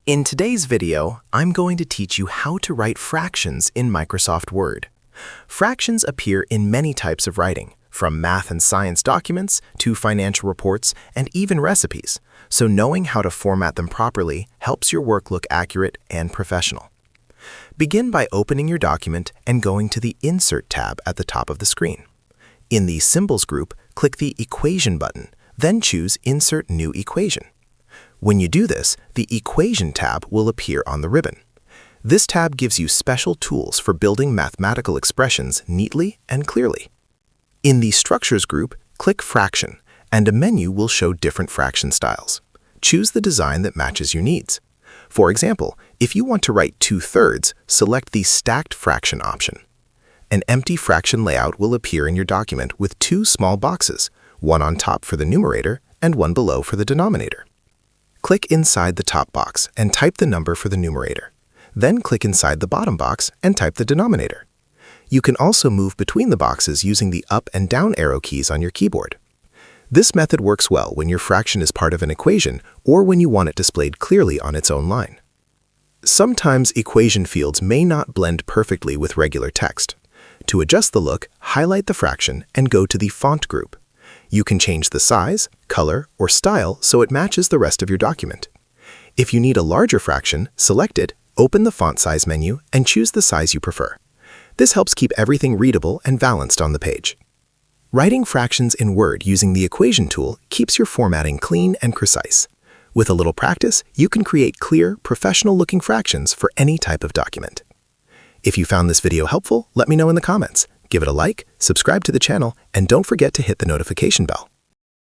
In today's video, I'm going to teach you how to write fractions in Microsoft Word. Fractions appear in many types of writing, from math and science documents to financial reports and even recipes, so knowing how to format them properly helps your work look accurate and professional. Begin by opening your document and going to the Insert tab at the top of the screen. In the Symbols group, click the Equation button, then choose Insert New Equation. When you do this, the Equation tab will appear on the ribbon. This tab gives you special tools for building mathematical expressions neatly and clearly. In the Structures group, click Fraction, and a menu will show different fraction styles. Choose the design that matches your needs. For example, if you want to write 2/3, select the Stacked Fraction option. An empty fraction layout will appear in your document with two small boxes, one on top for the numerator and one below for the denominator. Click inside the top box and type the number for the numerator. Then click inside the bottom box and type the denominator. You can also move between the boxes using the up and down arrow keys on your keyboard. This method works well when your fraction is part of an equation or when you want it displayed clearly on its own line. Sometimes equation fields may not blend perfectly with regular text. To adjust the look, highlight the fraction and go to the Font group. You can change the size, color, or style so it matches the rest of your document. If you need a larger fraction, select it, open the Font Size menu, and choose the size you prefer. This helps keep everything readable and balanced on the page. Writing fractions in Word using the Equation tool keeps your formatting clean and precise. With a little practice, you can create clear, professional-looking fractions for any type of document. If you found this video helpful, let me know in the comments. Give it a like, subscribe to the channel, and don't forget to hit the notification bell.